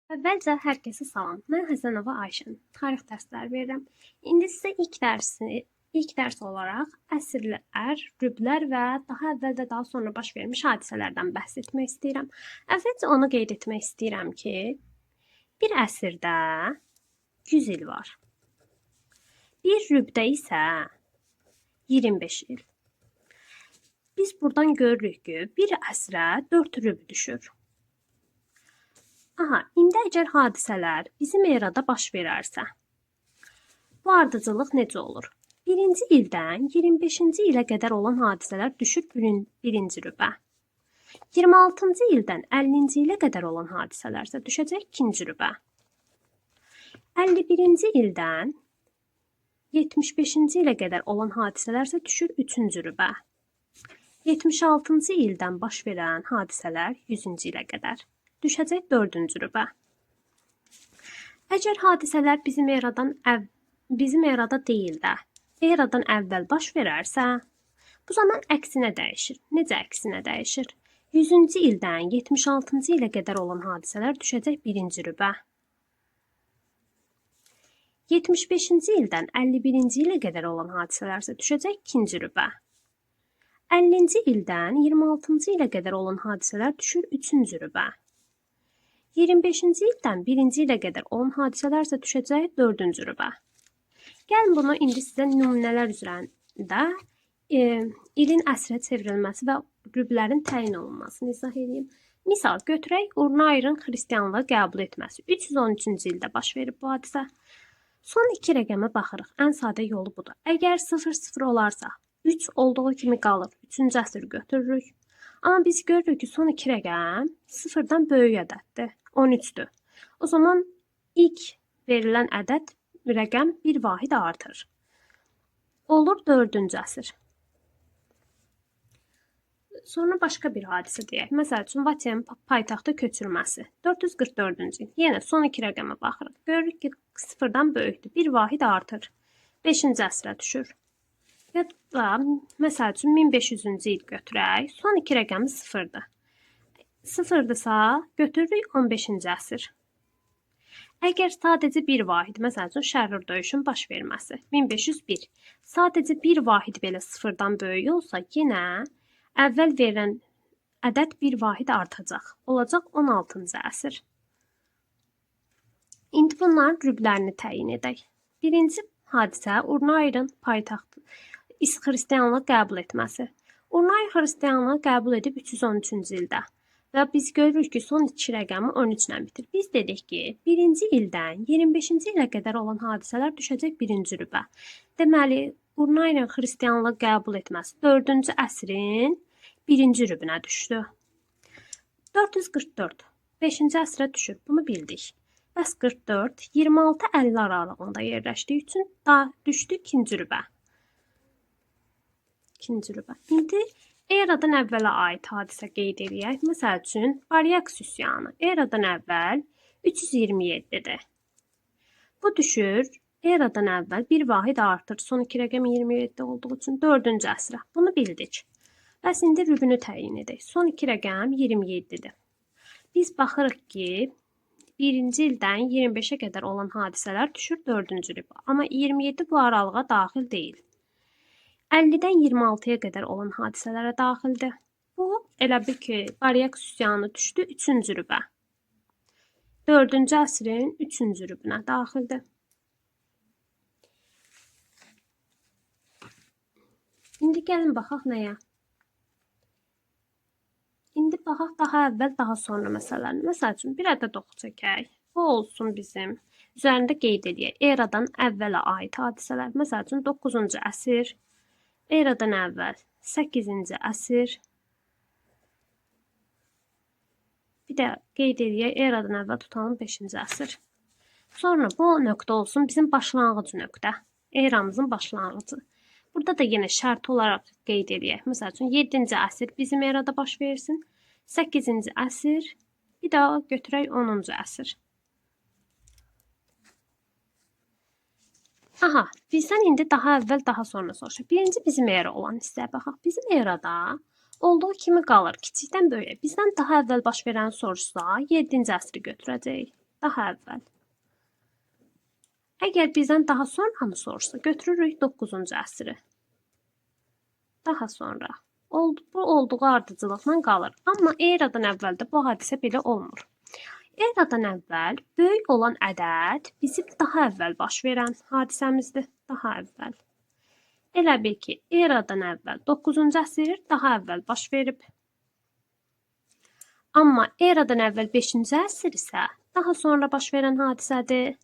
Əvvəlcə hər kəsə salam. Mən Həsənova Ayşən. Tarix dərsləri verirəm. İndi sizə ilk dərs olaraq əsrlər, rüblər və daha əvvəl və daha sonra baş vermiş hadisələrdən bəhs etmək istəyirəm. Əvvəlcə onu qeyd etmək istəyirəm ki, bir əsrdə 100 il var. Bir rübdə isə 25 il. Biz buradan görürük ki, bir əsrə 4 rüb düşür. Aha, indi əgər hadisələr bizim erada baş verərsə, bu ardıcıllıq necə olur? 1-ci ildən 25-ci ilə qədər olan hadisələr düşür 1-ci rübə. 26-cı ildən 50-ci ilə qədər olan hadisələrsə düşəcək 2-ci rübə. 51-ci ildən 75-ci ilə qədər olan hadisələrsə düşür 3-cü rübə. 76-cı ildən baş verən hadisələr 100-cü ilə qədər düşəcək 4-cü rübə. Əgər hadisələr bizim erada deyil də, eradan əvvəl baş verərsə, bu zaman əksinə dəyişir. Necə əksinə dəyişir? 100-cü ildən 76-cı ilə qədər olan hadisələr düşəcək 1-ci rübə. 75-ci ildən 51-ci ilə qədər olan hadisələrsə düşəcək 2-ci rübə. 50-ci ildən 26-cı ilə qədər olan hadisələr düşür 3-cü rübə. 25-ci ildən 1-ci ilə qədər olan hadisələrsə düşəcək 4-cü rübə. Gəlin bunu indi sizə nümunələr üzərində ilin əsrə çevrilməsi və rüblərin təyin olunmasını izah edeyim. Misal götürək, Urnayrın xristianlığı qəbul etməsi 313-cü ildə baş verib bu hadisə. Son iki rəqəmə baxırıq. Ən sadə yolu budur. Əgər 0-0 olarsa, 3 olduğu kimi qalır. 3-cü əsr götürürük. Amma biz görürük ki, son iki rəqəm 0-dan böyük ədəddir. 13'dür. O zaman ilk verilen ədəd rəqəm bir vahid artır. Olur 4-cü əsr. Sonra başqa bir hadisə deyək. Məsəl üçün Vatikan paytaxtı köçürməsi 444-cü il. Yenə son iki rəqəmə baxırıq. Görürük ki, 0-dan böyükdür. Bir vahid artır. 5-ci əsrə düşür. Ya da məsəl üçün 1500-cü il götürək. Son iki rəqəmi 0-dır. 0-dırsa götürürük 15-ci əsr. Əgər sadəcə bir vahid, məsəl üçün Şərrur döyüşün baş verməsi 1501, sadəcə bir vahid belə 0-dan böyük olsa, yenə əvvəl verilən ədəd bir vahid artacaq. Olacaq 16-cı əsr. İndi bunların rüblərini təyin edək. Birinci hadisə Urnayrın paytaxtı xristianlığı qəbul etməsi. Urnay xristianlığı qəbul edib 313-cü ildə. Və biz görürük ki, son iki rəqəmi 13 ilə bitir. Biz dedik ki, 1-ci ildən 25-ci ilə qədər olan hadisələr düşəcək 1-ci rübə. Deməli, Urnayrın xristianlığı qəbul etməsi 4-cü əsrin 1-ci rübünə düşdü. 444 5-ci əsrə düşür. Bunu bildik. Bəs 44 26-50 aralığında yerləşdiyi üçün düşdü 2-ci rübə. 2-ci rübə. İndi eradan əvvələ aid hadisə qeyd edək. Məsəl üçün, Baryaks üsyanı eradan əvvəl 327-dir. Bu düşür, eradan əvvəl bir vahid artır. Son iki rəqəm 27 olduğu üçün 4-cü əsrə. Bunu bildik. Bəs indi rübünü təyin edək. Son iki rəqəm 27-dir. Biz baxırıq ki, 1-ci ildən 25-ə qədər olan hadisələr düşür 4-cü rübə. Amma 27 bu aralığa daxil deyil. 50-dən 26-ya qədər olan hadisələrə daxildir. Bu, elə bil ki, Baryaks üsyanı düşdü 3-cü rübə. 4-cü əsrin 3-cü rübünə daxildir. İndi gəlin baxaq nəyə? İndi baxaq daha əvvəl, daha sonra məsələlərini. Məsəl üçün, bir ədəd oxu çəkək. Bu olsun bizim. Üzərində qeyd edək. Eradan əvvələ aid hadisələr. Məsəl üçün, 9-cu əsr. Eradan əvvəl 8-ci əsr. Bir də qeyd edək, eradan əvvəl tutalım 5-ci əsr. Sonra bu nöqtə olsun bizim başlanğıc nöqtə. Eramızın başlanğıcı. Burada da yenə şərt olaraq qeyd edək. Məsəl üçün 7-ci əsr bizim erada baş versin. 8-ci əsr. Bir daha götürək 10-cu əsr. Aha, bizdən indi daha əvvəl, daha sonra soruşur. Birinci bizim era olan hissəyə baxaq. Bizim erada olduğu kimi qalır. Kiçikdən böyüyə. Bizdən daha əvvəl baş verən soruşsa 7-ci əsri götürəcəyik. daha əvvəl. Əgər bizdən daha sonranı soruşsa, götürürük 9-cu əsri. Daha sonra. Bu olduğu ardıcılıqla qalır. Amma eradan əvvəldə bu hadisə belə olmur. Eradan əvvəl böyük olan ədəd bizim daha əvvəl baş verən hadisəmizdir. Daha əvvəl. Elə bil ki, eradan əvvəl 9-cu əsr daha əvvəl baş verib. Amma eradan əvvəl 5-ci əsr isə daha sonra baş verən hadisədir.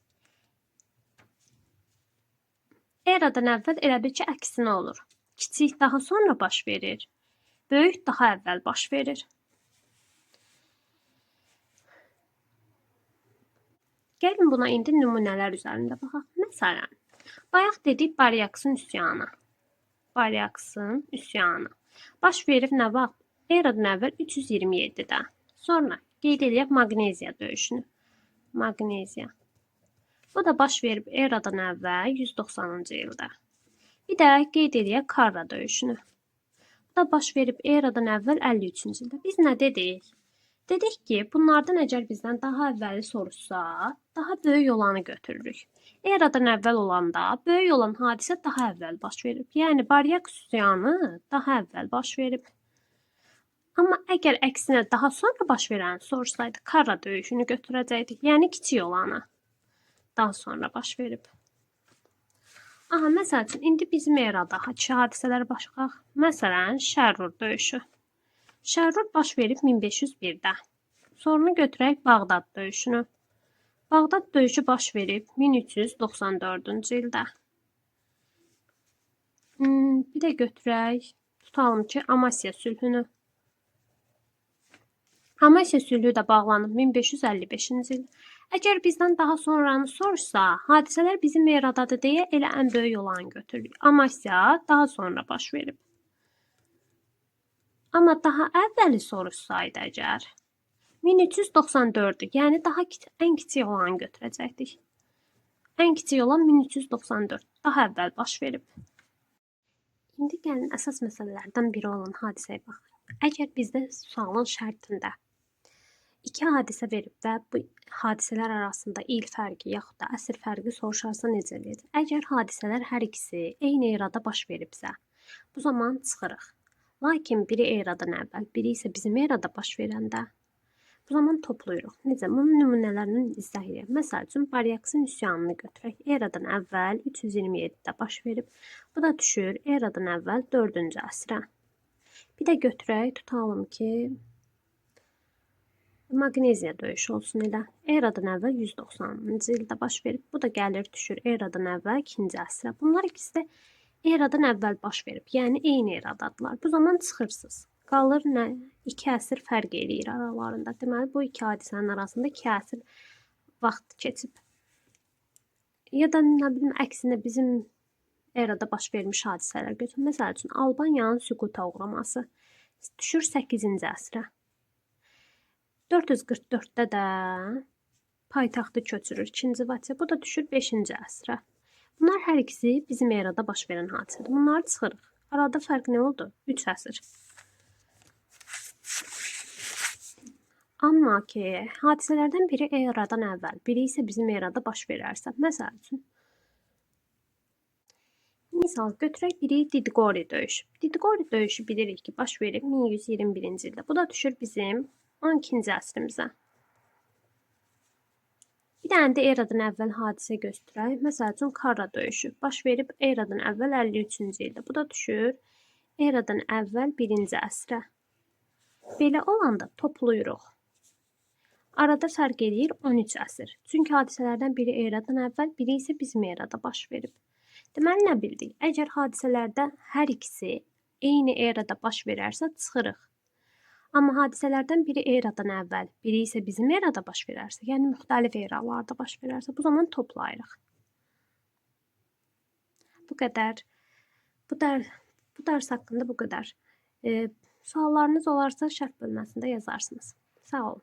Eradan əvvəl elə bil ki, əksinə olur. Kiçik daha sonra baş verir. Böyük daha əvvəl baş verir. Gəlin buna indi nümunələr üzərində baxaq. Məsələn, bayaq dedik Baryaksın üsyanı. Baryaksın üsyanı. Baş verib nə vaxt? Eradan əvvəl 327-də. Sonra qeyd edək Maqneziya döyüşünü. Maqneziya. Bu da baş verib eradan əvvəl 190-cı ildə. Bir də qeyd edək Karra döyüşünü. Bu da baş verib eradan əvvəl 53-cü ildə. Biz nə dedik? Dedik ki, bunlardan əgər bizdən daha əvvəli soruşsa, daha böyük olanı götürürük. Eradan əvvəl olanda böyük olan hadisə daha əvvəl baş verib. Yəni Baryak üsyanı daha əvvəl baş verib. Amma əgər əksinə daha sonra baş verən soruşsaydı, Karra döyüşünü götürəcəkdik. Yəni kiçik olanı daha sonra baş verib. Aha, məsəl üçün, indi bizim erada hadisələrə baxaq. Məsələn, Şərrur döyüşü. Şərrur baş verib 1501-də. Sonra götürək Bağdad döyüşünü. Bağdad döyüşü baş verib 1394-cü ildə. Bir də götürək, tutalım ki, Amasya sülhünü. Amasya sülhü də bağlanıb 1555-ci il. Əgər bizdən daha sonranı soruşsa, hadisələr bizim eradadır deyə elə ən böyük olanı götürürük. Amasya daha sonra baş verib. Amma daha əvvəli soruşsaydı əgər 1394-dür. Yəni daha ən kiçik olanı götürəcəkdik. Ən kiçik olan 1394. Daha əvvəl baş verib. İndi gəlin əsas məsələlərdən biri olan hadisəyə baxaq. Əgər bizdə sualın şərtində iki hadisə verib və bu hadisələr arasında il fərqi yaxud da əsr fərqi soruşarsa necə eləyəcək? Əgər hadisələr hər ikisi eyni erada baş veribsə, bu zaman çıxırıq. Lakin biri eradan əvvəl, biri isə bizim erada baş verəndə, bu zaman toplayırıq. Necə? Bunun nümunələrini izah edək. Məsəl üçün, Baryaksın üsyanını götürək. Eradan əvvəl 327-də baş verib. Bu da düşür eradan əvvəl 4-cü əsrə. Bir də götürək, tutalım ki, Maqneziya döyüşü olsun elə. Eradan əvvəl 190-cı ildə baş verib. Bu da gəlir düşür eradan əvvəl 2-ci əsrə. Bunlar ikisi də eradan əvvəl baş verib. Yəni eyni eradadılar. Bu zaman çıxırsınız. Qalır nə? 2 əsr fərq eləyir aralarında. Deməli bu iki hadisənin arasında 2 əsr vaxt keçib. Ya da nə bilim əksinə bizim erada baş vermiş hadisələr götürün. Məsəl üçün Albaniyanın süquta uğraması düşür 8-ci əsrə. 444-də də paytaxtı köçürür 2-ci Vatiya. Bu da düşür 5-ci əsrə. Bunlar hər ikisi bizim erada baş verən hadisədir. Bunları çıxırıq. Arada fərq nə oldu? 3 əsr. Amma ki, hadisələrdən biri eradan əvvəl, biri isə bizim erada baş verərsə, məsəl üçün, misal götürək biri Didqori döyüşü. Didqori döyüşü bilirik ki, baş verib 1121-ci ildə. Bu da düşür bizim 12-ci əsrimizə. Bir dənə də eradan əvvəl hadisə göstərək. Məsəl üçün, Karra döyüşü baş verib eradan əvvəl 53-cü ildə. Bu da düşür eradan əvvəl 1-ci əsrə. Belə olanda toplayırıq. Arada fərq edir 13 əsr. Çünki hadisələrdən biri eradan əvvəl, biri isə bizim erada baş verib. Deməli, nə bildik? Əgər hadisələrdə hər ikisi eyni erada baş verərsə, çıxırıq. Amma hadisələrdən biri eradan əvvəl, biri isə bizim erada baş verərsə, yəni müxtəlif eralarda baş verərsə, bu zaman toplayırıq. Bu qədər. Bu dərs haqqında bu qədər. Suallarınız olarsa şərh bölməsində yazarsınız. Sağ olun.